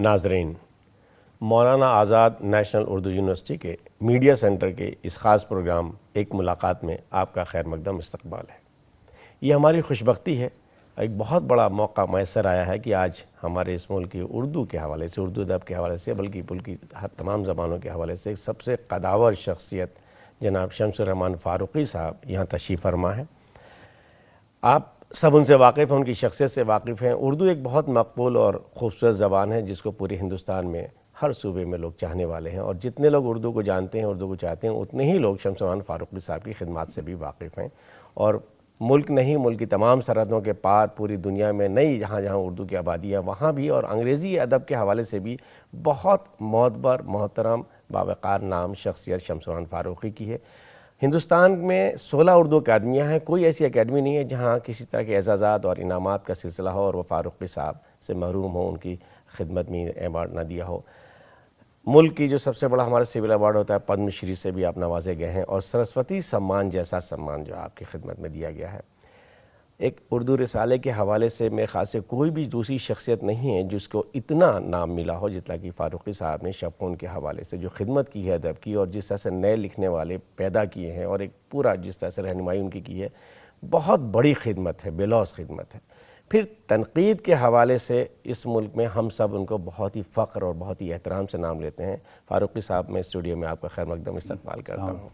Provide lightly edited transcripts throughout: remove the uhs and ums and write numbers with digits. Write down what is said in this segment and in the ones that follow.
ناظرین، Maulana Azad national Urdu university کے media centre کے اس خاص پروگرام ایک ملاقات میں آپ کا خیر مقدم استقبال ہے۔ یہ ہماری خوش بختی ہے، ایک بہت بڑا موقع میسر آیا ہے کہ آج ہمارے اس ملک کی اردو کے حوالے سے، اردو ادب کے حوالے سے، بلکہ ملک کی ہر تمام زبانوں کے حوالے سے سب سے قداور شخصیت جناب شمس الرحمان فاروقی صاحب یہاں تشریف فرما ہے۔ آپ سب ان سے واقف ہیں، ان کی شخصیت سے واقف ہیں۔ اردو ایک بہت مقبول اور خوبصورت زبان ہے جس کو پورے ہندوستان میں ہر صوبے میں لوگ چاہنے والے ہیں، اور جتنے لوگ اردو کو جانتے ہیں، اردو کو چاہتے ہیں، اتنے ہی لوگ شمس الرحمان فاروقی صاحب کی خدمات سے بھی واقف ہیں۔ اور ملک نہیں، ملک کی تمام سرحدوں کے پار پوری دنیا میں نئی جہاں جہاں اردو کی آبادی ہے وہاں بھی، اور انگریزی ادب کے حوالے سے بھی بہت معتبر، محترم، باوقار نام شخصیت شمس الرحمان فاروقی کی ہے۔ ہندوستان میں 16 اردو اکیڈمیاں ہیں، کوئی ایسی اکیڈمی نہیں ہے جہاں کسی طرح کے اعزازات اور انعامات کا سلسلہ ہو اور وہ فاروقی صاحب سے محروم ہو، ان کی خدمت میں ایوارڈ نہ دیا ہو۔ ملک کی جو سب سے بڑا ہمارا سول ایوارڈ ہوتا ہے پدم شری سے بھی آپ نوازے گئے ہیں، اور سرسوتی سمان جیسا سمان جو آپ کی خدمت میں دیا گیا ہے۔ ایک اردو رسالے کے حوالے سے میرے خیال سے کوئی بھی دوسری شخصیت نہیں ہے جس کو اتنا نام ملا ہو جتنا کہ فاروقی صاحب نے شبخون کے حوالے سے جو خدمت کی ہے ادب کی، اور جس طرح سے نئے لکھنے والے پیدا کیے ہیں، اور ایک پورا جس طرح سے رہنمائی ان کی ہے، بہت بڑی خدمت ہے، بے لوث خدمت ہے۔ پھر تنقید کے حوالے سے اس ملک میں ہم سب ان کو بہت ہی فخر اور بہت ہی احترام سے نام لیتے ہیں۔ فاروقی صاحب، میں اسٹوڈیو میں آپ کا خیر مقدم استقبال کرتا ہوں۔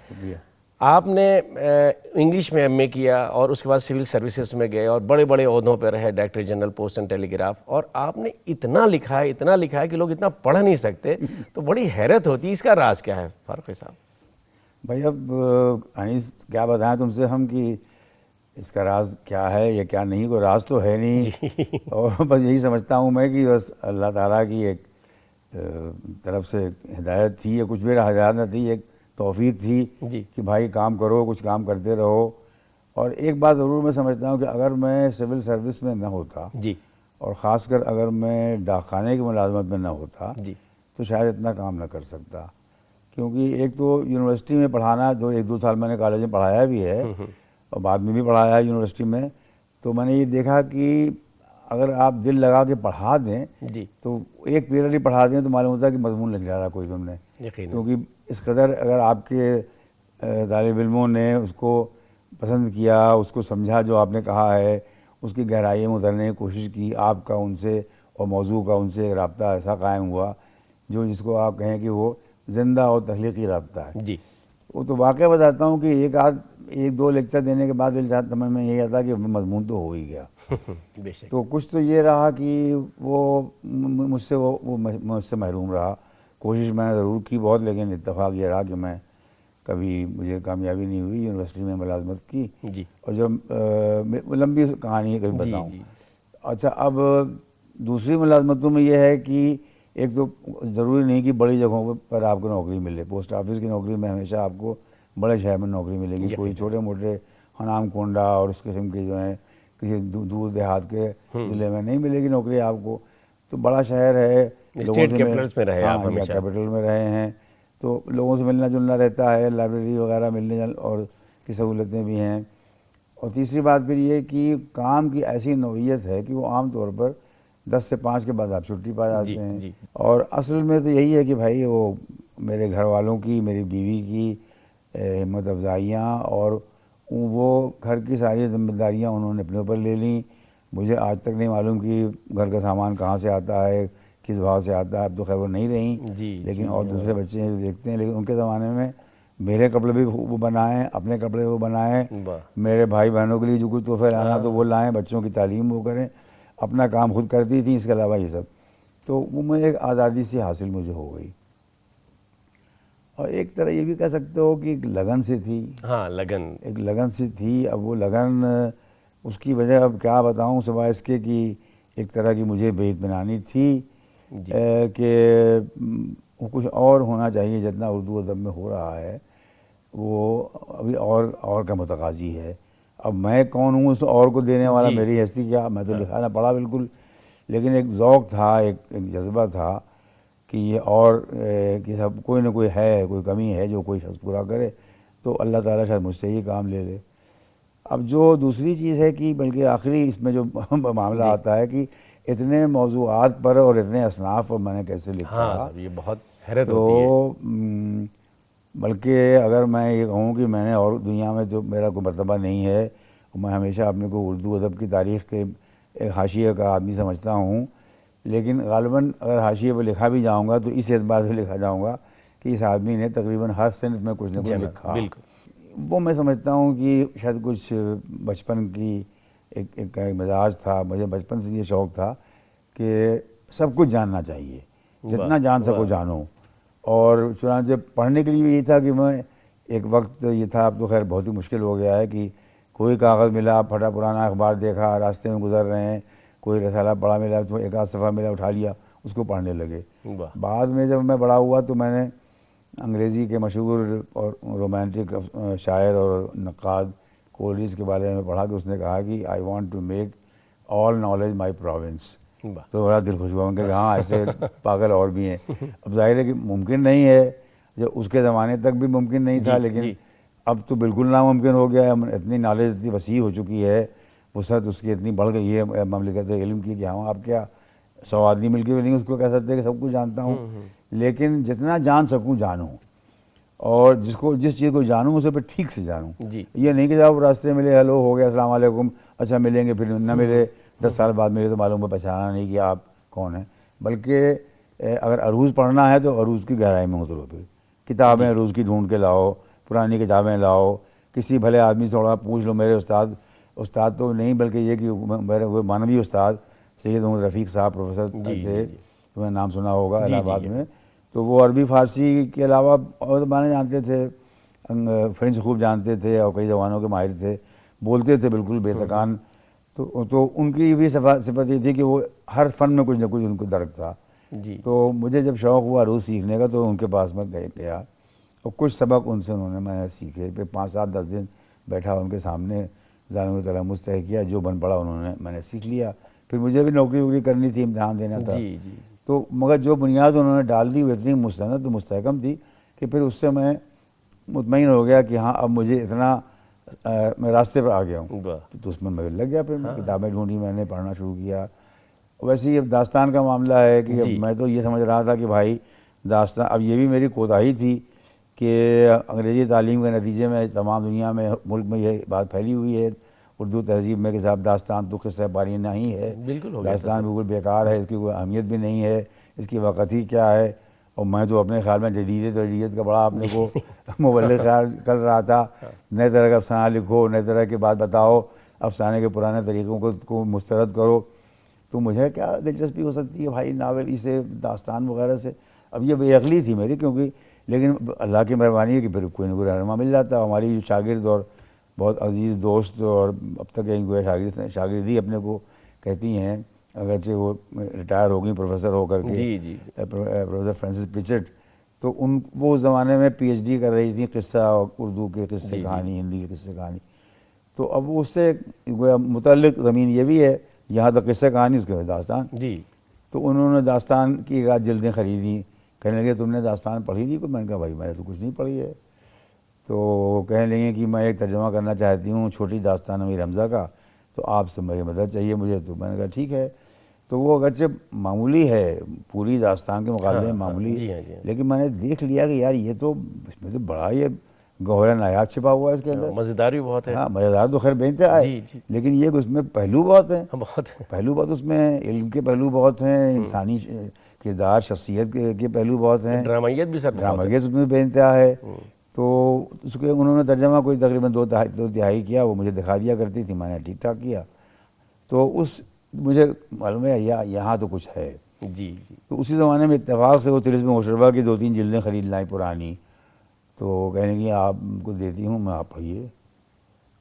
شکریہ۔ آپ نے انگلش میں ایم اے کیا اور اس کے بعد سول سروسز میں گئے اور بڑے بڑے عہدوں پہ رہے، director general post and telegraph, اور آپ نے اتنا لکھا ہے کہ لوگ اتنا پڑھ نہیں سکتے، تو بڑی حیرت ہوتی ہے۔ اس کا راز کیا ہے فاروقی صاحب؟ بھائی اب انیس کیا بتائیں تم سے ہم کہ اس کا راز کیا ہے یا کیا نہیں، کوئی راز تو ہے نہیں، اور بس یہی سمجھتا ہوں میں کہ بس اللہ تعالیٰ کی ایک طرف سے ہدایت تھی، یا کچھ بھی ہدایت نہ تھی، ایک توفیق تھی کہ بھائی کام کرو، کچھ کام کرتے رہو۔ اور ایک بات ضرور میں سمجھتا ہوں کہ اگر میں سول سروس میں نہ ہوتا، اور خاص کر اگر میں ڈاک خانے کی ملازمت میں نہ ہوتا تو شاید اتنا کام نہ کر سکتا، کیونکہ ایک تو یونیورسٹی میں پڑھانا، جو 1-2 سال میں نے کالج میں پڑھایا بھی ہے اور بعد میں بھی پڑھایا ہے یونیورسٹی میں، تو میں نے یہ دیکھا کہ اگر آپ دل لگا کے پڑھا دیں تو ایک پیریڈ ہی پڑھا دیں تو معلوم ہوتا ہے کہ مضمون لکھ ڈالا کوئی تم نے، کیونکہ اس قدر اگر آپ کے طالب علموں نے اس کو پسند کیا، اس کو سمجھا جو آپ نے کہا ہے، اس کی گہرائی میں اترنے کی کوشش کی، آپ کا ان سے اور موضوع کا ان سے رابطہ ایسا قائم ہوا جو جس کو آپ کہیں کہ وہ زندہ اور تخلیقی رابطہ ہے۔ وہ تو واقعہ بتاتا ہوں کہ 1-2 لیکچر دینے کے بعد دل چاہتا میں یہی آتا کہ مضمون تو ہو ہی گیا۔ تو کچھ تو یہ رہا کہ وہ مجھ سے محروم رہا۔ کوشش میں نے ضرور کی بہت، لیکن اتفاق یہ رہا کہ مجھے کامیابی نہیں ہوئی یونیورسٹی میں ملازمت کی۔ اور جب لمبی کہانی ہے، کبھی بتاؤں۔ اچھا، اب دوسری ملازمتوں میں یہ ہے کہ ایک تو ضروری نہیں کہ بڑی جگہوں پر آپ کو نوکری ملے، پوسٹ آفس کی نوکری میں ہمیشہ آپ کو بڑے شہر میں نوکری ملے گی، کوئی چھوٹے موٹے ہنام کونڈا اور اس قسم کے جو ہیں کسی دور دیہات کے ضلع میں نہیں ملے گی نوکری آپ کو۔ تو بڑا شہر ہے، اسٹیٹ کیپٹلز میں رہے آپ ہمیشہ، کیپٹل میں رہے ہیں، تو لوگوں سے ملنا جلنا رہتا ہے، لائبریری وغیرہ ملنے اور کی سہولتیں بھی ہیں۔ اور تیسری بات پھر یہ کہ کام کی ایسی نوعیت ہے کہ وہ عام طور پر 10 سے 5 کے بعد آپ چھٹی پا جاتے ہیں۔ اور اصل میں تو یہی ہے کہ بھائی وہ میرے گھر والوں کی، میری بیوی کی ہمت افزائیاں اور وہ گھر کی ساری ذمہ داریاں انہوں نے اپنے اوپر لے لیں۔ مجھے آج تک نہیں معلوم کہ گھر کا سامان کہاں سے آتا ہے، کس بھاؤ سے آتا ہے، اب تو خیر وہ نہیں رہیں، لیکن اور دوسرے بچے ہیں جو دیکھتے ہیں۔ لیکن ان کے زمانے میں میرے کپڑے بھی وہ بنائیں، اپنے کپڑے وہ بنائیں، میرے بھائی بہنوں کے لیے جو کچھ تحفے لانا تو وہ لائیں، بچوں کی تعلیم وہ کریں، اپنا کام خود کرتی تھیں، اس کے علاوہ یہ سب۔ تو وہ میں ایک آزادی سے حاصل مجھے ہو گئی، اور ایک طرح یہ بھی کہہ سکتے ہو کہ ایک لگن سے تھی۔ ایک لگن سے تھی۔ اب وہ لگن، اس کی وجہ اب کیا بتاؤں سوائے اس کے کہ ایک طرح کی مجھے بے اطمینانی تھی کہ کچھ اور ہونا چاہیے، جتنا اردو ادب میں ہو رہا ہے وہ ابھی اور کا متقاضی ہے۔ اب میں کون ہوں اس اور کو دینے والا، میری حیثیت کیا، میں تو لکھا نہ پڑھا بالکل، لیکن ایک ذوق تھا، ایک جذبہ تھا کہ یہ اور کہ سب کوئی نہ کوئی ہے، کوئی کمی ہے جو کوئی شخص پورا کرے، تو اللہ تعالیٰ شاید مجھ سے ہی کام لے لے۔ اب جو دوسری چیز ہے کہ بلکہ آخری اس میں جو معاملہ آتا ہے کہ اتنے موضوعات پر اور اتنے اصناف پر میں نے کیسے لکھا. ہاں صاحب یہ بہت حیرت ہوتی ہے. تو بلکہ اگر میں یہ کہوں کہ میں نے اور دنیا میں تو میرا کوئی مرتبہ نہیں ہے، میں ہمیشہ اپنے کو اردو ادب کی تاریخ کے ایک حاشیے کا آدمی سمجھتا ہوں، لیکن غالباً اگر حاشیے پہ لکھا بھی جاؤں گا تو اس اعتبار سے لکھا جاؤں گا کہ اس آدمی نے تقریباً ہر صنف میں کچھ نہ کچھ لکھا. بالکل. وہ میں سمجھتا ہوں کہ شاید کچھ بچپن کی ایک مزاج تھا. مجھے بچپن سے یہ شوق تھا کہ سب کچھ جاننا چاہیے، جتنا جان سکو جانو. اور چنانچہ پڑھنے کے لیے بھی یہی تھا کہ میں ایک وقت یہ تھا، اب تو خیر بہت ہی مشکل ہو گیا ہے، کہ کوئی کاغذ ملا، پھٹا پرانا اخبار دیکھا، راستے میں گزر رہے ہیں، کوئی رسالہ پڑھا ملا تو ایک آدھ صفحہ ملا، اٹھا لیا، اس کو پڑھنے لگے. بعد میں جب میں بڑا ہوا تو میں نے انگریزی کے مشہور اور رومانٹک شاعر اور نقاد کولریج کے بارے میں پڑھا کہ اس نے کہا کہ I want to make all knowledge my province. تو بڑا دل خوش ہوا کہ ہاں ایسے پاگل اور بھی ہیں. اب ظاہر ہے کہ ممکن نہیں ہے، جو اس کے زمانے تک بھی ممکن نہیں تھا، لیکن اب تو بالکل ناممکن ہو گیا ہے. اتنی نالج اتنی وسیع ہو چکی ہے، وسعت اس کی اتنی بڑھ گئی ہے مملکت علم کی کہ ہاں آپ کیا 100 آدمی مل کے بھی نہیں اس کو کہہ سکتے کہ سب کچھ جانتا ہوں. لیکن جتنا جان سکوں جانوں، اور جس چیز کو جانوں اسے پہ ٹھیک سے جانوں. یہ نہیں کہ جب راستے ملے ہیلو ہو گیا السلام علیکم، اچھا ملیں گے، پھر نہ ملے 10 سال بعد ملے تو معلوم ہے پہچانا نہیں کہ آپ کون ہیں. بلکہ اگر عروض پڑھنا ہے تو عروض کی گہرائی میں اترو، پھر کتابیں عروض کی ڈھونڈ کے لاؤ، پرانی کتابیں لاؤ، کسی بھلے آدمی سے تھوڑا پوچھ لو. میرے استاد تو نہیں بلکہ یہ کہ میرے وہ مانوی استاد سید محمد رفیق صاحب پروفیسر تھے، تمہیں نام سنا ہوگا الہ آباد میں. تو وہ عربی فارسی کے علاوہ اور زبانیں جانتے تھے، فرینچ خوب جانتے تھے اور کئی زبانوں کے ماہر تھے، بولتے تھے بالکل بے تکان. تو ان کی بھی صفت یہ تھی کہ وہ ہر فن میں کچھ نہ کچھ ان کو درک تھا. تو مجھے جب شوق ہوا عروض سیکھنے کا تو ان کے پاس میں گیا اور کچھ سبق ان سے میں نے سیکھے. پھر 5 7 10 دن بیٹھا ان کے سامنے، ظالم تلمس طے کیا، جو بن پڑا میں نے سیکھ لیا. پھر مجھے بھی نوکری ووکری کرنی تھی، امتحان دینا تھا. تو مگر جو بنیاد انہوں نے ڈال دی وہ اتنی مستند و مستحکم تھی کہ پھر اس سے میں مطمئن ہو گیا کہ ہاں اب مجھے اتنا میں راستے پہ آ گیا ہوں. تو اس میں لگ گیا. پھر میں کتابیں ڈھونڈی، میں نے پڑھنا شروع کیا. ویسے ہی اب داستان کا معاملہ ہے کہ میں تو یہ سمجھ رہا تھا کہ بھائی داستان، اب یہ بھی میری کوتاہی تھی کہ انگریزی تعلیم کے نتیجے میں تمام دنیا میں ملک میں یہ بات پھیلی ہوئی ہے اردو تہذیب میں کہ صاحب داستان تو قصہ پاری نہیں ہے، داستان بالکل بیکار ہے، اس کی کوئی اہمیت بھی نہیں ہے، اس کی وقت ہی کیا ہے. اور میں تو اپنے خیال میں جدیدیت کا بڑا اپنے کو مبلغ خیال کر رہا تھا. نئے طرح کا افسانہ لکھو، نئے طرح کی بات بتاؤ، افسانے کے پرانے طریقوں کو مسترد کرو. تو مجھے کیا دلچسپی ہو سکتی ہے بھائی ناول سے، داستان وغیرہ سے. اب یہ بے عقلی تھی میری، کیونکہ لیکن اللہ کی مہربانی ہے کہ پھر کوئی نہ کوئی رہنما مل جاتا. ہماری جو شاگرد اور بہت عزیز دوست اور اب تک شاگردی اپنے کو کہتی ہیں، اگرچہ وہ ریٹائر ہو گئی پروفیسر ہو کر کے، پروفیسر فرینسس پچٹ. تو وہ اس زمانے میں پی ایچ ڈی کر رہی تھی قصہ، اردو کے قصے کہانی، ہندی کے قصے کہانی. تو اب اس سے متعلق زمین یہ بھی ہے، یہاں تک قصہ کہانی اس کے بعد داستان. تو انہوں نے داستان کی ایک آدھ جلدیں خریدیں. کہنے لگے تم نے داستان پڑھی تھی؟ میں نے کہا بھائی میں نے تو کچھ نہیں پڑھی ہے. تو کہنے لگے کہ میں ایک ترجمہ کرنا چاہتی ہوں چھوٹی داستان امیر حمزہ کا، تو آپ سے میری مدد چاہیے مجھے. تو میں نے کہا ٹھیک ہے. تو وہ اگرچہ معمولی ہے، پوری داستان کے مقابلے میں معمولی، لیکن میں نے دیکھ لیا کہ یار یہ تو اس میں تو بڑا یہ گوہر نایاب چھپا ہوا ہے اس کے اندر. مزیدار بھی بہت ہے. ہاں مزیدار تو خیر بے انتہا ہے، لیکن یہ کہ اس میں پہلو بہت ہیں. پہلو بہت اس میں علم کے پہلو بہت ہیں، انسانی کردار شخصیت کے پہلو بہت ہیں، ڈرامائیت بھی ڈرامائیت اس میں بے انتہا ہے. تو اس کے انہوں نے ترجمہ کوئی تقریباً 2 تہائی کیا. وہ مجھے دکھا دیا کرتی تھی، میں نے ٹھیک ٹھاک کیا. تو مجھے معلوم ہے یہاں تو کچھ ہے. تو اسی زمانے میں اتفاق سے وہ طلسم مشربہ کی 2 3 جلدیں خرید لائیں پرانی. تو کہنے کی آپ کو دیتی ہوں، میں آپ پڑھیے.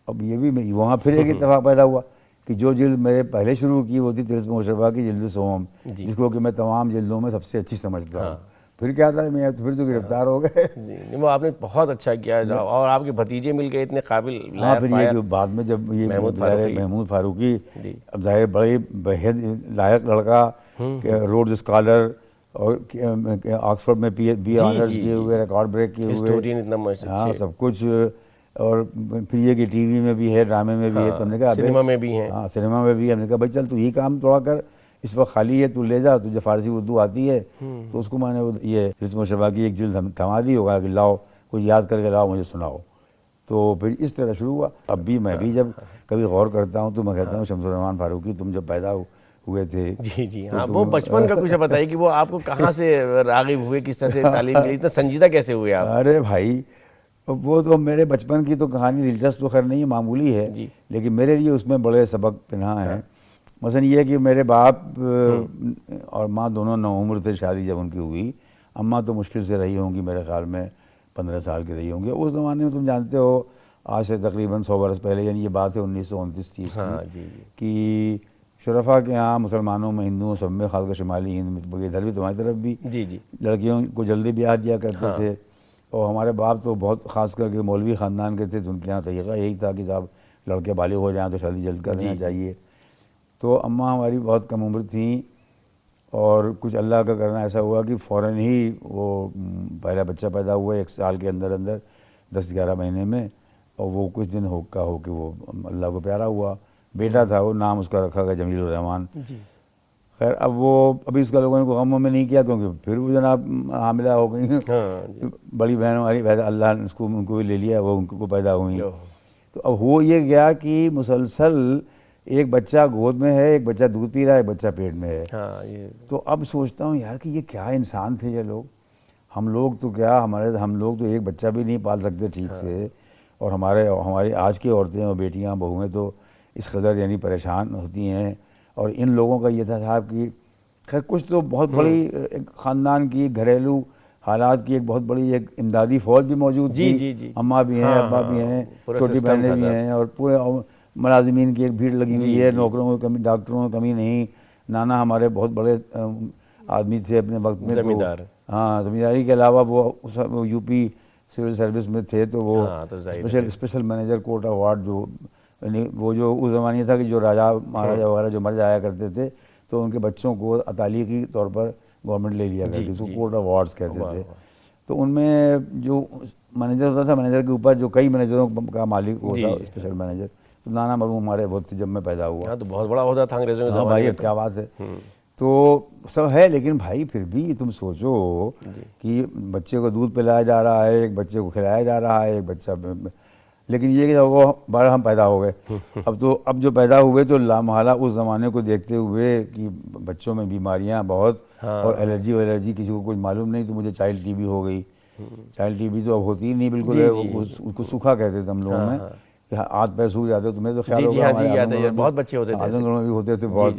اب یہ بھی وہاں پھر ایک اتفاق پیدا ہوا کہ جو جلد میرے پہلے شروع کی وہ تھی طلسم مشربہ کی جلد سوم، جس کو کہ میں تمام جلدوں میں سب سے اچھی سمجھتا ہوں. پھر کیا تھا میں پھر تو گرفتار ہو گئے. وہ آپ نے بہت اچھا کیا، اور آپ کے بھتیجے مل کے اتنے قابل. ہاں پھر یہ کہ بعد میں جب یہ محمود فاروقی، اب ظاہر بڑے بہت لائق لڑکا، روڈز اسکالر، اور آکسفورڈ میں بی آنرز کیے ہوئے، ریکارڈ بریک کیے ہوئے، ہاں سب کچھ. اور پھر یہ کہ ٹی وی میں بھی ہے، ڈرامے میں بھی ہے. تو ہم نے کہا سنیما میں بھی ہیں. ہاں سنیما میں بھی. ہم نے کہا بھائی چل تو یہ کام تھوڑا کر، اس وقت خالی ہے، تو لے جا، تجھے فارسی اردو آتی ہے. تو اس کو میں نے یہ رسم و شفا کی ایک جلد تھما دی ہوگا کہ لاؤ کچھ یاد کر کے لاؤ مجھے سناؤ. تو پھر اس طرح شروع ہوا. اب بھی میں بھی جب کبھی غور کرتا ہوں تو میں کہتا ہوں شمس الرحمان فاروقی تم جب پیدا ہوئے تھے. جی ہاں، وہ بچپن کا کچھ بتائیے کہ وہ آپ کو کہاں سے راغب ہوئے، کس طرح سے تعلیم لی، اتنا سنجیدہ کیسے ہوئے آپ؟ ارے بھائی وہ تو میرے بچپن کی تو کہانی دلچسپ تو خیر نہیں، معمولی ہے، لیکن میرے لیے اس میں بڑے سبق پنہاں ہیں. مثلا یہ کہ میرے باپ اور ماں دونوں نوعمر تھے شادی جب ان کی ہوئی. اماں تو مشکل سے رہی ہوں گی، میرے خیال میں 15 سال کی رہی ہوں گی. اس زمانے میں تم جانتے ہو آج سے تقریباً 100 برس پہلے، یعنی یہ بات ہے 1929 کی، کہ شرفا کے ہاں مسلمانوں میں، ہندوؤں سب میں، خاص کر شمالی ہند میں، ادھر بھی تمہاری طرف بھی لڑکیوں کو جلدی بیاہ دیا کرتے تھے. اور ہمارے باپ تو بہت خاص کر کے مولوی خاندان کے تھے، تو ان کے یہاں طریقہ یہی تھا کہ صاحب لڑکے بالغ ہو جائیں تو شادی جلد کر دینا چاہیے. تو اماں ہماری بہت کم عمر تھیں، اور کچھ اللہ کا کرنا ایسا ہوا کہ فوراً ہی وہ پہلا بچہ پیدا ہوا 1 سال کے اندر اندر، 10-11 مہینے میں. اور وہ کچھ دن ہو کہ وہ اللہ کو پیارا ہوا. بیٹا تھا، وہ نام اس کا رکھا گیا جمیل الرحمان. خیر اب وہ ابھی اس کا لوگوں نے کو غم میں نہیں کیا، کیونکہ پھر وہ جناب حاملہ ہو گئی. بڑی بہن ہماری اللہ نے ان کو بھی لے لیا، وہ ان کو پیدا ہوئی. تو اب ہو یہ گیا کہ مسلسل ایک بچہ گود میں ہے، ایک بچہ دودھ پی رہا ہے، ایک بچہ پیٹ میں ہے. تو اب سوچتا ہوں یار کہ یہ کیا انسان تھے یہ لوگ. ہم لوگ تو کیا، ہم لوگ تو ایک بچہ بھی نہیں پال سکتے ٹھیک سے. اور ہماری آج کی عورتیں اور بیٹیاں بہویں تو اس قدر یعنی پریشان ہوتی ہیں. اور ان لوگوں کا یہ تھا صاحب کہ خیر کچھ تو بہت بڑی ایک خاندان کی گھریلو حالات کی ایک بہت بڑی ایک امدادی فوج بھی موجود تھی. اماں بھی ہیں، ابا بھی ہیں، چھوٹی بہنیں بھی ہیں، اور پورے ملازمین کی ایک بھیڑ لگی ہوئی ہے. نوکروں کی کمی، ڈاکٹروں کی کمی نہیں. نانا ہمارے بہت بڑے آدمی تھے اپنے وقت میں. زمیندار. ہاں، زمینداری کے علاوہ وہ یو پی سول سروس میں تھے. تو وہ اسپیشل مینیجر کوٹ اوارڈ جو وہ جو اس زمانے تھا کہ جو راجا مہاراجا وغیرہ جو مر جایا کرتے تھے تو ان کے بچوں کو تعلیقی طور پر گورنمنٹ لے لیا کرتی تھی. اس کو کوٹ ایوارڈز کہتے تھے. تو ان میں جو مینیجر ہوتا تھا، مینیجر کے اوپر جو کئی مینیجروں کا مالک ہوتا اسپیشل مینیجر. تو نانا مرحوم ہمارے بہت تھے جب میں پیدا ہوا. تو بہت بڑا عہدہ تھا انگریزوں کے زمانے میں. بھائی اب کیا بات ہے. تو سب ہے، لیکن بھائی پھر بھی تم سوچو کہ بچے کو دودھ پلایا جا رہا ہے، ایک بچے کو کھلایا جا رہا ہے، ایک بچہ، لیکن یہ کہ وہ بارہ ہم پیدا ہو گئے. اب جو پیدا ہوئے تو لامحالہ اس زمانے کو دیکھتے ہوئے کہ بچوں میں بیماریاں بہت، اور الرجی کسی کو کچھ معلوم نہیں. تو مجھے چائلڈ ٹی بی ہو گئی. چائلڈ ٹی بی تو اب ہوتی ہی نہیں بالکل ہے. اس کو سوکھا کہتے تھے ہم لوگوں میں، کہ ہاتھ پیر سوکھ جاتے. تمہیں تو خیال ہوگا ہمارے بہت بچے ہوتے تھے، آدم گڑھ میں بھی ہوتے تھے بہت.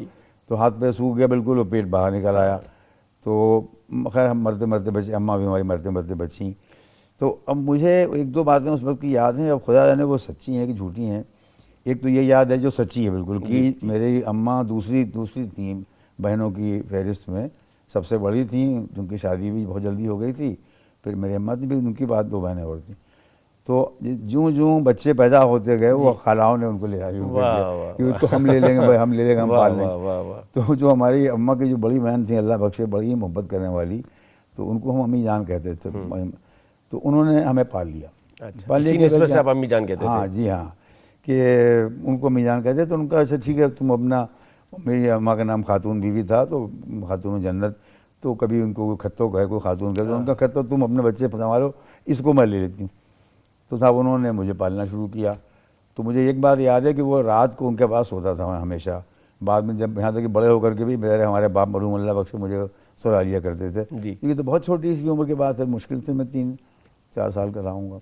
تو ہاتھ پیر سوکھ گیا بالکل، اور پیٹ باہر نکل آیا. تو خیر ہم مرتے مرتے بچے، اماں بھی ہماری مرتے مرتے بچیں. تو اب مجھے 1-2 باتیں اس وقت کی یاد ہیں. اب خدا جانے وہ سچی ہیں کہ جھوٹی ہیں. ایک تو یہ یاد ہے جو سچی ہے بالکل، کہ میری اماں دوسری تھیں بہنوں کی فہرست میں، سب سے بڑی تھیں، جن کی شادی بھی بہت جلدی ہو گئی تھی. پھر میری اماں تھی، بھی ان کی بعد 2 بہنیں اور تھیں. تو جوں بچے پیدا ہوتے گئے وہ خالاؤں نے ان کو لے آئی کہ تو ہم لے لیں گے بھائی، ہم لے لیں گے، ہم پال لیں گے. تو جو ہماری اماں کی جو بڑی بہن تھیں، اللہ بخشے، بڑی محبت کرنے والی، تو ان کو ہم امی جان کہتے تھے. تو انہوں نے ہمیں پال لیا. اسی نسبت سے آپ امی جان کہتے تھے؟ ہاں جی ہاں، کہ ان کو امی جان کہتے. تو ان کا اچھا ٹھیک ہے تم اپنا، میری اماں کا نام خاتون بیوی تھا، تو خاتون جنت. تو کبھی ان کو خطوں کا ہے کوئی خاتون کہتے، ان کا خطہ تم اپنے بچے سنبھالو، اس کو میں لے لیتی ہوں. تو صاحب انہوں نے مجھے پالنا شروع کیا. تو مجھے ایک بات یاد ہے کہ وہ رات کو ان کے پاس ہوتا تھا میں ہمیشہ. بعد میں جب یہاں تک کہ بڑے ہو کر کے بھی ہمارے باپ مرحوم اللہ بخش مجھے سلا لیا کرتے تھے. یہ تو بہت چھوٹی سی عمر کی بات ہے، مشکل سے میں 3-4 سال کا رہا ہوں گا.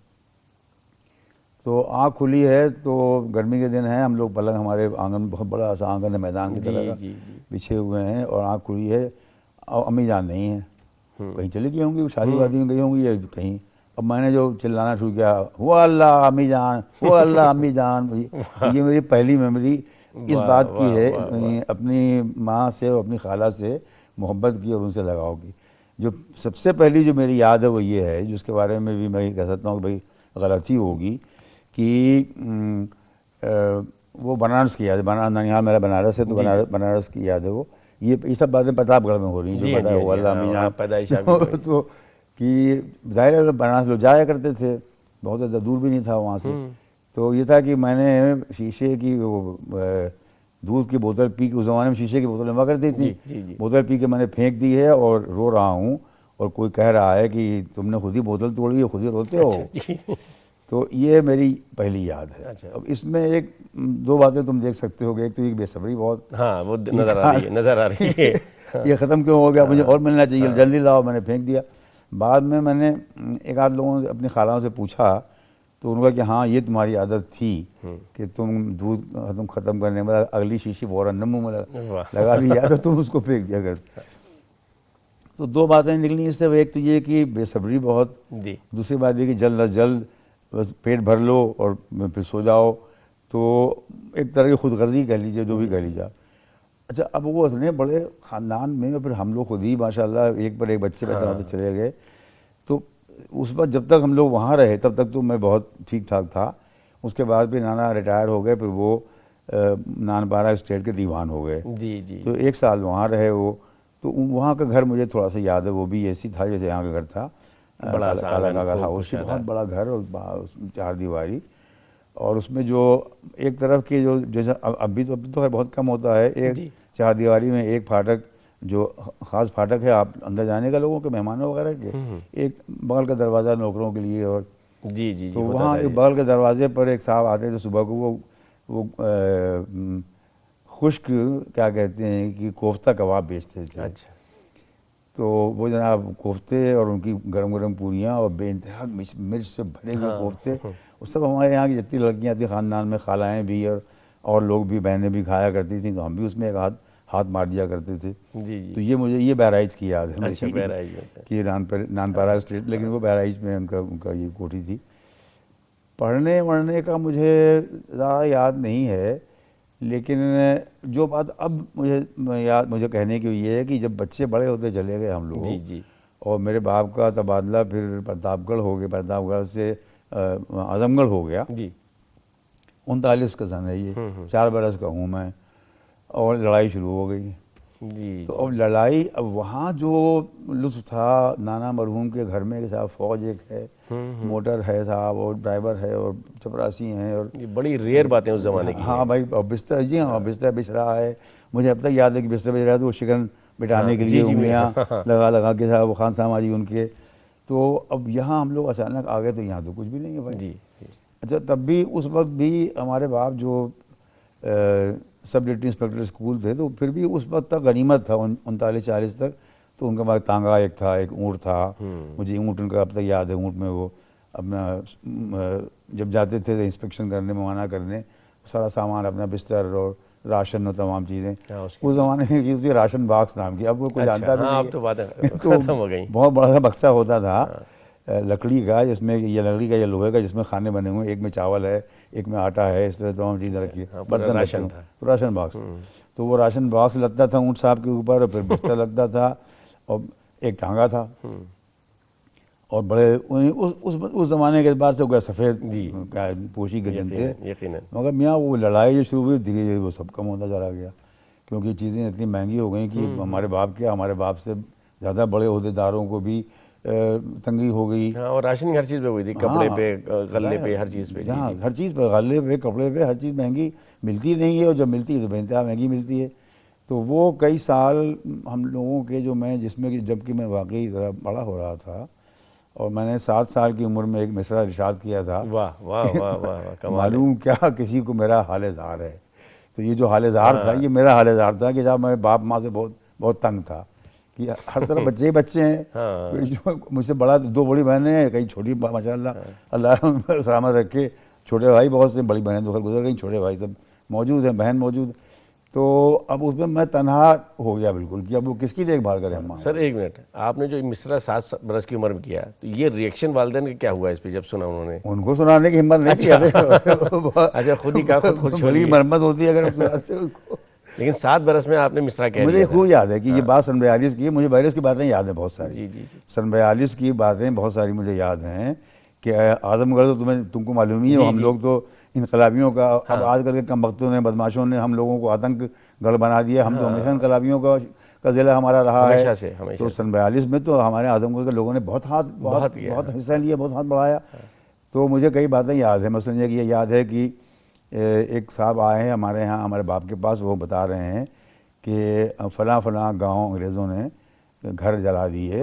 تو آنکھ کھلی ہے تو گرمی کے دن ہیں، ہم لوگ پلنگ، ہمارے آنگن بہت بڑا سا آنگن ہے، میدان کی طرح کا بچھے ہوئے ہیں، اور آنکھ کھلی ہے. اور امی جان نہیں ہیں، کہیں چلی گئی ہوں گی، شادی وادی میں گئی ہوں گی یا کہیں. اب میں نے جو چلانا شروع کیا، وہ اللہ امی جان، وہ اللہ امی جان. یہ میری پہلی میموری اس بات کی ہے، اپنی ماں سے اور اپنی خالہ سے محبت کی اور ان سے لگاؤ کی. جو سب سے پہلی جو میری یاد ہے وہ یہ ہے، جس کے بارے میں بھی میں کہہ سکتا ہوں کہ بھائی غلطی ہوگی، کہ وہ بنارس کی یاد ہے. ننیہال میرا بنارس ہے، تو بنارس کی یاد ہے وہ. یہ سب باتیں پرتاپ گڑھ میں ہو رہی ہیں، جو پتہ ہے وہ اللہ امی جان. تو کہ ظاہر ہے بنارس لوگ جایا کرتے تھے، بہت زیادہ دور بھی نہیں تھا وہاں سے. تو یہ تھا کہ میں نے شیشے کی وہ دودھ کی بوتل پی کے، اس زمانے میں شیشے کی بوتل ہوا کرتی تھی، جی بوتل پی کے میں نے پھینک دی ہے اور رو رہا ہوں، اور کوئی کہہ رہا ہے کہ تم نے خود ہی بوتل توڑی ہے، خود ہی روتے ہو. تو یہ میری پہلی یاد ہے. اب اس میں ایک دو باتیں تم دیکھ سکتے ہو گے. ایک تو ایک بے صبری بہت، ہاں وہ نظر آ رہی ہے. یہ ختم کیوں ہو گیا، مجھے اور ملنا چاہیے، جلدی لاؤ، میں نے پھینک دیا. بعد میں نے ایک آدھ لوگوں سے، اپنی خالوں سے پوچھا تو انہوں نے کہا کہ ہاں یہ تمہاری عادت تھی کہ تم دودھ ختم کرنے میں اگلی شیشی فوراً منہ میں لگا دی یا تو تم اس کو پھینک دیا کرتے. تو دو باتیں نکلی اس سے. ایک تو یہ کہ بے صبری بہت، دوسری بات یہ کہ جلد از جلد بس پیٹ بھر لو اور پھر سو جاؤ. تو ایک طرح کی خود غرضی کہہ لیجیے، جو بھی کہہ لیجیے. اچھا اب وہ اتنے بڑے خاندان میں، اور پھر ہم لوگ خود ہی ماشاء اللہ ایک پر ایک بچے پیدا ہوتے چلے گئے. تو اس وقت جب تک ہم لوگ وہاں رہے تب تک تو میں بہت ٹھیک ٹھاک تھا. اس کے بعد پھر نانا ریٹائر ہو گئے، پھر وہ نانپارہ اسٹیٹ کے دیوان ہو گئے. تو 1 سال وہاں رہے وہ. تو وہاں کا گھر مجھے تھوڑا سا یاد ہے، وہ بھی ایسی تھا جیسے یہاں کا گھر تھا، کالا کاغذ ہاؤس، بہت بڑا گھر اور 4 دیواری. اور اس میں جو ایک طرف کی جو جیسے اب تو بہت کم ہوتا ہے، ایک 4 دیواری میں ایک پھاٹک جو خاص پھاٹک ہے آپ اندر جانے کا لوگوں کے، مہمانوں وغیرہ کے، ایک بغل کا دروازہ نوکروں کے لیے. اور تو وہاں ایک بغل کے دروازے پر ایک صاحب آتے تھے صبح کو، وہ خشک کیا کہتے ہیں کہ کوفتہ کباب بیچتے تھے. اچھا. تو وہ جناب کوفتے اور ان کی گرم گرم پوریاں اور بے انتہا مرچ سے بھرے ہوئے کوفتے، وہ سب ہمارے یہاں کی جتنی لڑکیاں تھیں خاندان میں، خالائیں بھی اور لوگ بھی، بہنیں بھی کھایا کرتی تھیں. تو ہم بھی اس میں ایک ہاتھ مار دیا کرتے تھے. تو یہ مجھے یہ بہرائچ کی یاد ہے کہ نانپارہ اسٹیٹ، لیکن وہ بہرائچ میں ان کا یہ کوٹھی تھی. پڑھنے وڑھنے کا مجھے زیادہ یاد نہیں ہے، لیکن جو بات اب مجھے کہنے کی یہ ہے کہ جب بچے بڑے ہوتے چلے گئے ہم لوگ، اور میرے باپ کا تبادلہ پھر پرتاپ گڑھ ہو گیا، پرتاپ گڑھ سے اعظم گڑھ ہو گیا. 39 کا سن ہے یہ، 4 برس کا ہوں میں، اور لڑائی شروع ہو گئی. تو اب لڑائی، اب وہاں جو لطف تھا، نانا مرحوم کے گھر میں صاحب فوج ایک ہے، موٹر ہے صاحب، اور ڈرائیور ہے، اور چپراسی ہیں، اور بڑی ریئر باتیں اس زمانے کی. ہاں بھائی، اور بستر، جی ہاں بستر بچھ رہا ہے. مجھے اب تک یاد ہے کہ بستر بچھ رہا ہے تو وہ شکن بٹانے کے لیے انگلیاں لگا کے صاحب، وہ خان صاحب جی ان کے. تو اب یہاں ہم لوگ اچانک آ گئے تو یہاں تو کچھ بھی نہیں ہے بھائی. اچھا تب بھی اس وقت بھی ہمارے باپ جو سب ڈپٹی انسپکٹر اسکول تھے، تو پھر بھی اس وقت تک غنیمت تھا 39-40 تک. تو ان کے پاس تانگا ایک تھا، ایک اونٹ تھا. مجھے اونٹ ان کا اب تک یاد ہے. اونٹ میں وہ اپنا جب جاتے تھے انسپیکشن کرنے، معائنہ کرنے، سارا سامان اپنا بستر اور راشن اور تمام چیزیں. اس زمانے میں چیز ہوتی ہے راشن باکس نام کی، اب وہ کوئی جانتا بھی نہیں ہے. تو بہت بڑا سا بکسا ہوتا تھا لکڑی کا، جس میں یہ لکڑی کا یا لوہے کا، جس میں کھانے بنے ہوئے، ایک میں چاول ہے، ایک میں آٹا ہے، اس طرح تمام چیزیں رکھی ہے. برتن راشن تھا، راشن باکس. تو وہ راشن باکس لگتا تھا اونٹ صاحب کے اوپر، اور پھر بستر لگتا تھا، اور ایک ٹانگا تھا. اور بڑے اس زمانے کے اعتبار سے وہ سفید پوشی کے دن تھے. مگر میاں وہ لڑائی جو شروع ہوئی، دھیرے دھیرے وہ سب کم ہوتا چلا گیا، کیونکہ چیزیں اتنی مہنگی ہو گئیں کہ ہمارے باپ سے زیادہ بڑے عہدیداروں کو بھی تنگی ہو گئی. اور راشن ہر چیز پہ ہوئی تھی، کپڑے پہ، غلے پہ، ہر چیز پہ. ہاں ہر چیز پہ، غلے پہ، کپڑے پہ، ہر چیز مہنگی ملتی نہیں ہے، اور جب ملتی ہے تو بے انتہا مہنگی ملتی ہے. تو وہ کئی سال ہم لوگوں کے، جو میں جس میں جب کہ میں واقعی ذرا بڑا ہو رہا تھا، اور میں نے 7 سال کی عمر میں ایک مصرعہ ارشاد کیا تھا. واہ واہ واہ واہ، معلوم کیا کسی کو میرا حال زار ہے. تو یہ جو حال زار تھا، یہ میرا حال زار تھا کہ جب میں باپ ماں سے بہت تنگ تھا، کہ ہر طرف بچے ہی بچے ہیں. مجھ سے بڑا 2 بڑی بہنیں ہیں، کئی چھوٹی، ماشاء اللہ سلامت رکھے. چھوٹے بھائی بہت سے، بڑی بہنیں تو گزر گئی، چھوٹے بھائی سب موجود ہیں، بہن موجود. تو اب اس میں تنہا ہو گیا بالکل، کہ اب وہ کس کی دیکھ بھال کرے. ہم سر ایک منٹ، آپ نے جو مصرعہ 7 برس کی عمر میں کیا، تو یہ ریئیکشن والدین کا کیا ہوا اس پہ جب سنا انہوں نے؟ ان کو سنانے کی ہمت نہیں تھی. اچھا، خود ہی کہا، خود بڑی مرمت ہوتی ہے اگر سناتے. لیکن 7 برس میں آپ نے مصرعہ کہہ دیا. مجھے خوب یاد ہے کہ یہ بات سن 42 کی، مجھے 42 کی باتیں یاد ہیں بہت ساری. سن 42 کی باتیں بہت ساری مجھے یاد ہیں کہ اعظم گڑھ تو تم کو معلوم ہی ہے. ہم لوگ تو انقلابیوں کا، اب آج کل کے کم بختوں نے، بدماشوں نے ہم لوگوں کو آتنک گڑھ بنا دیا. ہم تو ہمیشہ انقلابیوں کا ضلع ہمارا رہا ہے. تو سن 42 میں تو ہمارے اعظم گڑھ کے لوگوں نے بہت حصہ لیا، بہت ہاتھ بڑھایا. تو مجھے کئی باتیں یاد ہیں. مثلاً یہ یاد ہے کہ ایک صاحب آئے ہیں ہمارے یہاں ہمارے باپ کے پاس, وہ بتا رہے ہیں کہ فلاں فلاں گاؤں انگریزوں نے گھر جلا دیے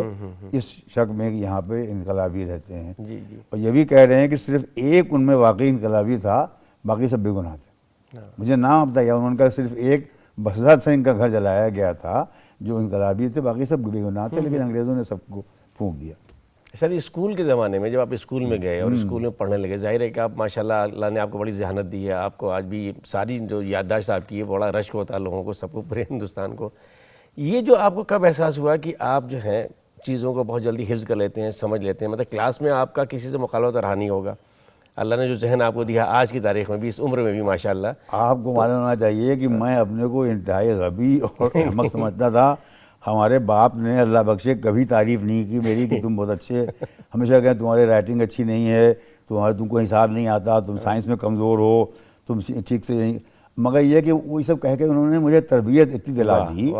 اس شک میں کہ یہاں پہ انقلابی رہتے ہیں. جی جی. اور یہ بھی کہہ رہے ہیں کہ صرف ایک ان میں واقعی انقلابی تھا, باقی سب بے گناہ تھے. مجھے نام بتایا انہوں نے کہا صرف ایک بسداد سے ان کا گھر جلایا گیا تھا جو انقلابی تھے, باقی سب بے گناہ تھے, لیکن انگریزوں نے سب کو پھونک دیا. سر اسکول کے زمانے میں جب آپ اسکول میں گئے اور اسکول میں پڑھنے لگے, ظاہر ہے کہ آپ ماشاءاللہ اللہ نے آپ کو بڑی ذہانت دی ہے, آپ کو آج بھی ساری جو یادداشت آپ کی ہے بڑا رشک ہوتا ہے لوگوں کو, سب کو, پورے ہندوستان کو. یہ جو آپ کو کب احساس ہوا کہ آپ جو ہیں چیزوں کو بہت جلدی حفظ کر لیتے ہیں, سمجھ لیتے ہیں؟ مطلب کلاس میں آپ کا کسی سے مقابلہ رہا نہیں ہوگا, اللہ نے جو ذہن آپ کو دیا آج کی تاریخ میں بھی, اس عمر میں بھی ماشاءاللہ. آپ کو معلوم ہونا چاہیے کہ میں اپنے کو انتہائی غبی اور احمق سمجھتا تھا. ہمارے باپ نے اللہ بخشے کبھی تعریف نہیں کی میری کہ تم بہت اچھے, ہمیشہ کہیں تمہاری رائٹنگ اچھی نہیں ہے, تم کو حساب نہیں آتا, تم سائنس میں کمزور ہو, تم ٹھیک سے نہیں. مگر یہ کہ وہ سب کہہ کے انہوں نے مجھے تربیت اتنی دلا دی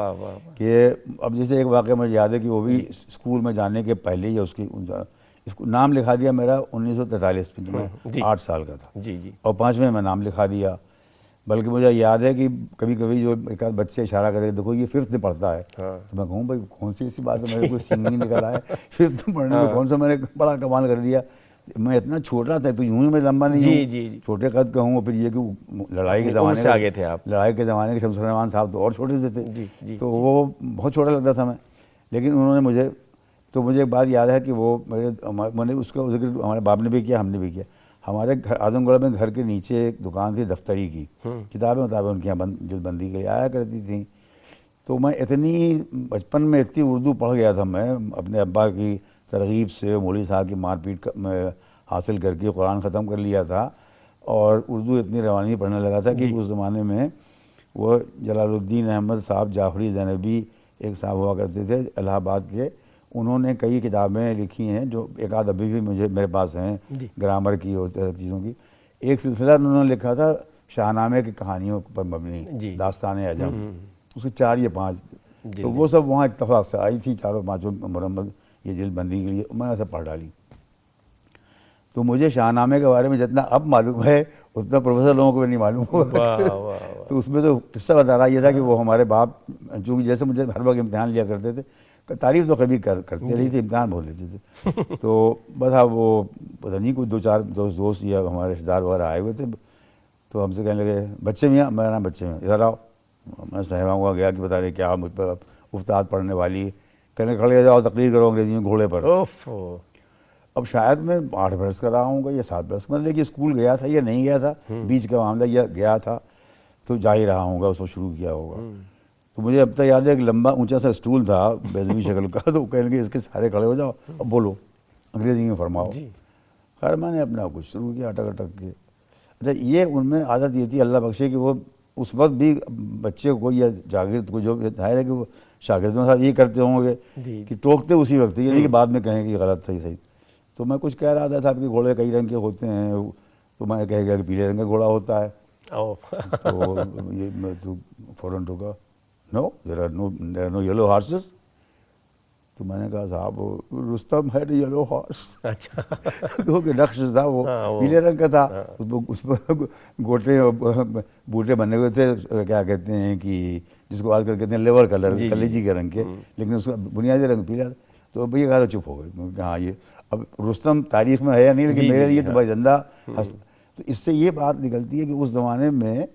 کہ اب جیسے ایک واقعہ مجھے یاد ہے کہ وہ بھی اسکول میں جانے کے پہلے ہی اس کو نام لکھا دیا میرا 1943 میں, میں 8 سال کا تھا, اور 5ویں میں نام لکھا دیا. بلکہ مجھے یاد ہے کہ کبھی کبھی جو ایک آدھ بچے اشارہ کرتے ہیں دیکھو یہ 5th میں پڑھتا ہے, تو میں کہوں بھائی کون سی ایسی بات ہے, میرے کوئی سنگ نہیں نکل آیا 5th میں پڑھنے میں, کون سا میں نے بڑا کمال کر دیا. میں اتنا چھوٹا تھا تو یوں ہی میں لمبا نہیں ہوں, چھوٹے قد کا ہوں. اور پھر یہ کہ لڑائی کے زمانے سے آگے تھے آپ, لڑائی کے زمانے کے شمس الرحمان صاحب تو اور چھوٹے سے تھے, تو وہ بہت چھوٹا لگتا تھا میں. لیکن انہوں نے مجھے ایک بات یاد ہے کہ وہ میں نے اس کا ذکر ہمارے باپ نے بھی کیا, ہم نے بھی کیا. ہمارے گھر اعظم گڑھ میں گھر کے نیچے ایک دکان تھی دفتری کی, کتابیں ان کے یہاں جلد بندی کے لیے آیا کرتی تھیں. تو میں اتنی بچپن میں اتنی اردو پڑھ گیا تھا, میں اپنے ابا کی ترغیب سے مولوی صاحب کی مار پیٹ حاصل کر کے قرآن ختم کر لیا تھا, اور اردو اتنی روانی پڑھنے لگا تھا کہ اس زمانے میں وہ جلال الدین احمد صاحب جعفری زینبی ایک صاحب ہوا کرتے تھے الہ آباد کے, انہوں نے کئی کتابیں لکھی ہیں جو ایک آدھ ابھی بھی میرے پاس ہیں, گرامر کی اور چیزوں کی. ایک سلسلہ انہوں نے لکھا تھا شاہنامے کی کہانیوں پر مبنی, داستان عجم, اس کے 4 یا 5, تو وہ سب وہاں اتفاق سے آئی تھی 4 اور 5 مرمت یہ جلد بندی کے لیے, میں نے سب پڑھ ڈالی. تو مجھے شاہنامے کے بارے میں جتنا اب معلوم ہے اتنا پروفیسر لوگوں کو بھی نہیں معلوم ہوا. تو اس میں تو قصہ بتا رہا یہ تھا کہ وہ ہمارے باپ چونکہ جیسے مجھے ہر وقت امتحان لیا کرتے تھے, تعریف تو کبھی کرتے رہی تھی, امتحان بہت لیتے تھے. تو بس اب وہ پتہ نہیں کوئی 2-4 دوست یا ہمارے رشتہ دار وغیرہ آئے ہوئے تھے, تو ہم سے کہنے لگے بچے میاں, میرا نام بچے میاں, ادھر آؤ. میں سہما ہوا گیا کہ بتا رہے کیا مجھ پر افتاد پڑھنے والی, کہنے کھڑے جاؤ تقریر کرو انگریزی میں گھوڑے پر. اب شاید میں 8 برس کا رہا ہوں گا یا 7 برس, مطلب کہ اسکول گیا تھا یا نہیں گیا تھا, بیچ کا معاملہ, یا گیا تھا تو جا ہی رہا ہوں گا, اس کو شروع کیا ہوگا. تو مجھے اب تک یاد ہے ایک لمبا اونچا سا اسٹول تھا بیضوی شکل کا, تو کہنے لگے اس کے سارے کھڑے ہو جاؤ اب بولو انگریزی میں فرماؤ. خیر میں نے اپنا کچھ شروع کیا اٹک اٹک کے. اچھا یہ ان میں عادت یہ تھی اللہ بخشے کہ وہ اس وقت بھی بچے کو یا شاگرد کو, جو ظاہر ہے کہ وہ شاگردوں کے ساتھ یہ کرتے ہوں گے کہ ٹوکتے اسی وقت, یہ نہیں کہ بعد میں کہیں کہ یہ غلط تھا, یہ صحیح. تو میں کچھ کہہ رہا تھا صاحب کہ گھوڑے کئی رنگ کے ہوتے ہیں, تو میں کہہ گیا کہ پیلے رنگ کا گھوڑا ہوتا ہے. تو یہ میں تو فوراً ٹوکا, no there are no yellow horses. تو میں نے کہا صاحب رستم ہے یلو ہارس, کیونکہ نقش تھا وہ پیلے رنگ کا تھا, اس پر گوٹے بوٹے بنے ہوئے تھے, کیا کہتے ہیں کہ جس کو آج کل کہتے ہیں لیور کلر, کلیجی کے رنگ کے, لیکن اس کا بنیادی رنگ پیلا تھا. تو بھیا کہا تو چپ ہو گئے کہ ہاں یہ اب رستم تاریخ میں ہے یا نہیں, لیکن میرے لیے تو بھائی زندہ. تو اس سے یہ بات نکلتی ہے کہ اس زمانے میں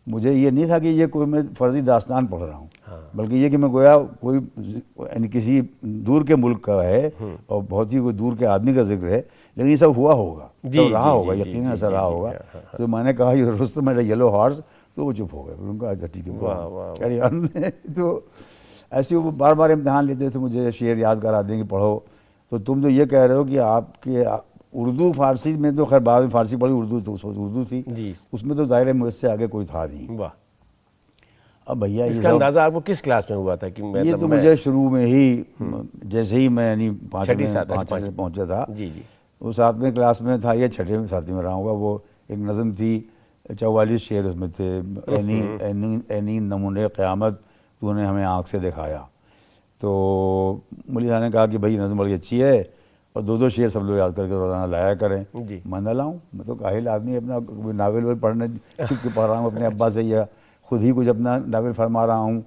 مجھے یہ نہیں تھا کہ یہ کوئی میں فرضی داستان پڑھ رہا ہوں, بلکہ یہ کہ میں گویا کوئی یعنی کسی دور کے ملک کا ہے اور بہت ہی کوئی دور کے آدمی کا ذکر ہے, لیکن یہ سب ہوا ہوگا, سب رہا ہوگا, یقیناً ایسا رہا ہوگا. تو میں نے کہا یہ رستم ہے یلو ہارس, تو وہ چپ ہو گئے. ان کا اچھا ٹھیک ہے. تو ایسے وہ بار بار امتحان لیتے تھے, مجھے شعر یاد کرا دیں کہ پڑھو. تو تم جو یہ کہہ رہے ہو کہ آپ کے اردو فارسی میں تو خیر بعد میں فارسی پڑھی, اردو تو اس وقت اردو تھی, اس میں تو ظاہر ہے مجھ سے آگے کوئی تھا نہیں. اب بھیا اس کا اندازہ آپ کو کس کلاس میں ہوا تھا؟ کہ یہ تو مجھے شروع میں ہی جیسے ہی میں یعنی 5ویں پہنچا تھا, وہ 7ویں کلاس میں تھا یا 6ویں 7ویں میں رہا ہوگا. وہ ایک نظم تھی 44 شعر اس میں تھے, اینی نمونے قیامت تو نے ہمیں آنکھ سے دکھایا. تو مولوی صاحب نے کہا کہ بھائی نظم بڑی اچھی ہے, اور 2 شعر سب لوگ یاد کر کے روزانہ لایا کریں. جی. میں نہ لاؤں, میں تو کاہل آدمی, اپنا ناول پڑھنے سیکھ کے پڑھ رہا ہوں اپنے ابا سے, یا خود ہی کچھ اپنا ناول فرما رہا ہوں.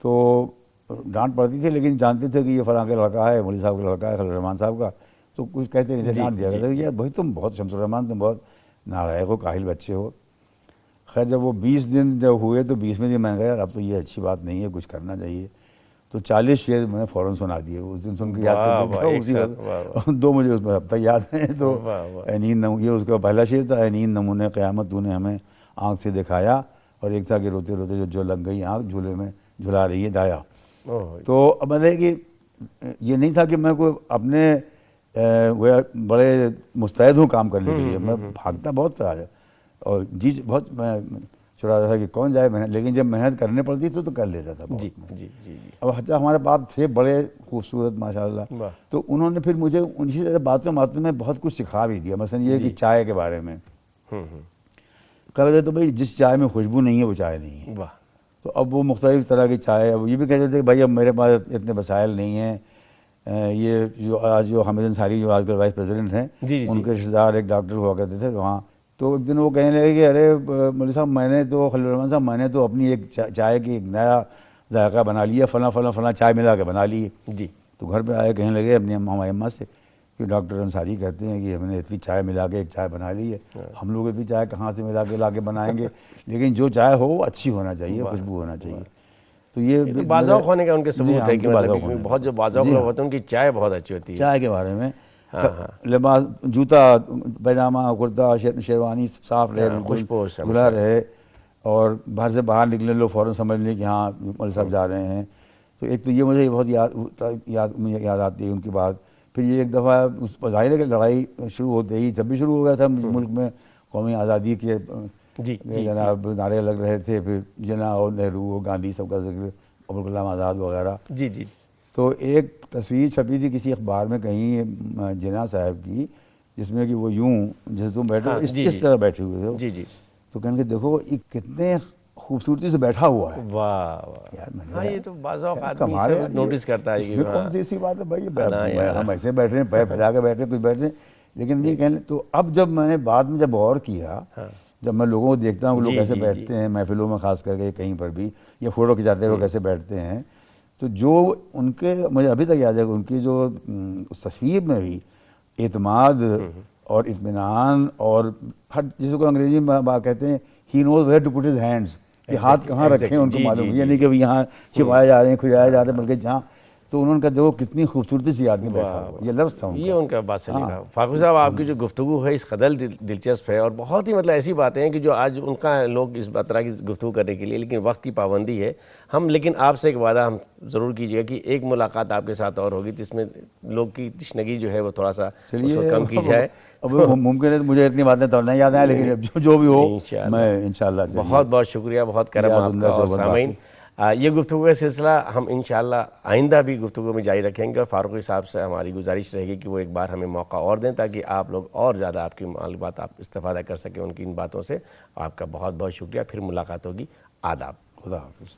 تو ڈانٹ پڑتی تھی, لیکن جانتے تھے کہ یہ فلاں کا لڑکا ہے, مولوی صاحب کا لڑکا ہے, خلیل الرحمان صاحب کا, تو کچھ کہتے نہیں تھے, ڈانٹ دیا کرتے تھے کہ بھائی تم بہت شمس الرحمان, تم بہت نالائق ہو, کاہل بچے ہو. خیر جب وہ 20 دن جب ہوئے تو 20ویں دن میں نے کہا یار اب تو یہ اچھی بات نہیں ہے, کچھ کرنا چاہیے. تو 40 شعر میں نے فوراً سنا دیے اس دن, سن کے یاد کر کے اسی وقت 2 مجھے اس میں اب تک یاد ہیں. تو اے نیند یہ اس کا پہلا شعر تھا, اے نیند نمونے قیامت تو نے ہمیں آنکھ سے دکھایا, اور ایک تھا کہ روتے روتے جو لگ گئی آنکھ جھولے میں جھلا رہی ہے دایا. تو اب مطلب کہ یہ نہیں تھا کہ میں کوئی اپنے بڑے مستعد ہوں کام کرنے کے لیے, میں بھاگتا بہت تھا اور جی بہت میں چھوڑا تھا کہ کون جائے محنت, لیکن جب محنت کرنے پڑتی تو کر لیتا تھا. جی جی جی. اب حتیٰ ہمارے باپ تھے بڑے خوبصورت ماشاءاللہ, تو انہوں نے پھر مجھے اسی طرح باتوں میں بہت کچھ سکھا بھی دیا. مثلا یہ کہ چائے کے بارے میں کہتے تو بھائی جس چائے میں خوشبو نہیں ہے وہ چائے نہیں ہے. تو اب وہ مختلف طرح کی چائے, اب یہ بھی کہتے تھے کہ بھائی اب میرے پاس اتنے وسائل نہیں ہیں. یہ جو حامد انصاری جو آج کل وائس پریزیڈنٹ ہیں, ان کے رشتہ دار ایک ڈاکٹر ہوا کرتے تھے وہاں, تو ایک دن وہ کہنے لگے کہ ارے مولوی صاحب میں نے تو خلیل الرحمان صاحب میں نے تو اپنی ایک چائے کی ایک نیا ذائقہ بنا لیا, فلاں فلاں فلاں چائے ملا کے بنا لی. جی. تو گھر پہ آئے کہنے لگے اپنی ہماری اماں سے کہ ڈاکٹر انصاری کہتے ہیں کہ ہم نے اتنی چائے ملا کے ایک چائے بنا لی ہے, ہم لوگ اتنی چائے کہاں سے لا کے بنائیں گے, لیکن جو چائے ہو وہ اچھی ہونا چاہیے, خوشبو ہونا چاہیے. تو یہ بازوق ہونے کا ان کے ثبوت ہے کہ بہت جو بازوق لوگ ہوتے ہیں ان کی چائے بہت اچھی ہوتی ہے. چائے کے بارے میں لباس, جوتا, پیجامہ, کرتا, شیروانی صاف رہے, خوشپوش کھلا رہے, اور گھر سے باہر نکلے لوگ فوراً سمجھ لیں کہ ہاں مولوی صاحب جا رہے ہیں. تو ایک تو یہ مجھے بہت یاد آتی ہے ان کی بات. پھر یہ ایک دفعہ اس ظاہر ہے کہ لڑائی شروع ہوتے ہی, جب بھی شروع ہو گیا تھا ملک میں قومی آزادی کے جناب نعرے لگ رہے تھے, پھر جناح اور نہرو اور گاندھی سب کا ذکر, ابوالکلام آزاد وغیرہ. جی جی. تو ایک تصویر چھپی تھی کسی اخبار میں کہیں جناح صاحب کی, جس میں کہ وہ یوں جیسے تم بیٹھے اس طرح بیٹھے ہوئے تھے. جی جی. تو کہنے کہ دیکھو یہ کتنے خوبصورتی سے بیٹھا ہوا ہے. واہ واہ, یہ تو بعض اوقات آدمی سے نوٹس کرتا ہے. اس میں کون سی ایسی بات ہے بھائی, ہم ایسے بیٹھ رہے ہیں, پیر پھیلا کے بیٹھے, کچھ بیٹھ رہے ہیں, لیکن یہ کہنے. تو اب جب میں نے بعد میں جب غور کیا, جب میں لوگوں کو دیکھتا ہوں کہ لوگ کیسے بیٹھتے ہیں محفلوں میں, خاص کر کے کہیں پر بھی, یا فوٹو کھنچاتے ہوئے کیسے بیٹھتے ہیں, تو جو ان کے مجھے ابھی تک یاد ہے کہ ان کی جو تصویر میں بھی اعتماد اور اطمینان, اور ہر جس کو انگریزی میں کہتے ہیں he knows where to put his hands, کہ ہاتھ کہاں رکھیں ان کو معلوم, یہ نہیں کہ یہاں چھپائے جا رہے ہیں, کھجائے جا رہے ہیں, بلکہ جہاں. تو انہوں نے کہا دیکھو کتنی خوبصورتی سے آدمی بیٹھا ہوا, یہ لفظ تھا یہ ان کا بات سے لکھا. فاروق صاحب آپ کی جو گفتگو ہے اس قدر دلچسپ ہے, اور بہت ہی مطلب ایسی باتیں ہیں کہ جو آج ان کا لوگ اس طرح کی گفتگو کرنے کے لیے, لیکن وقت کی پابندی ہے. ہم لیکن آپ سے ایک وعدہ ہم ضرور کیجیے گا کہ ایک ملاقات آپ کے ساتھ اور ہوگی جس میں لوگ کی تشنگی جو ہے وہ تھوڑا سا کم کی جائے. اب ممکن ہے مجھے اتنی باتیں تو نہیں یاد آئیں, لیکن جو بھی ہو میں انشاءاللہ. بہت بہت شکریہ, بہت کرم آپ کا. اور سامعین, یہ گفتگو کا سلسلہ ہم انشاءاللہ آئندہ بھی گفتگو میں جاری رکھیں گے, اور فاروقی صاحب سے ہماری گزارش رہے گی کہ وہ ایک بار ہمیں موقع اور دیں تاکہ آپ لوگ اور زیادہ آپ کی معلومات آپ استفادہ کر سکیں ان کی ان باتوں سے. آپ کا بہت بہت شکریہ, پھر ملاقات ہوگی. آداب. خدا حافظ.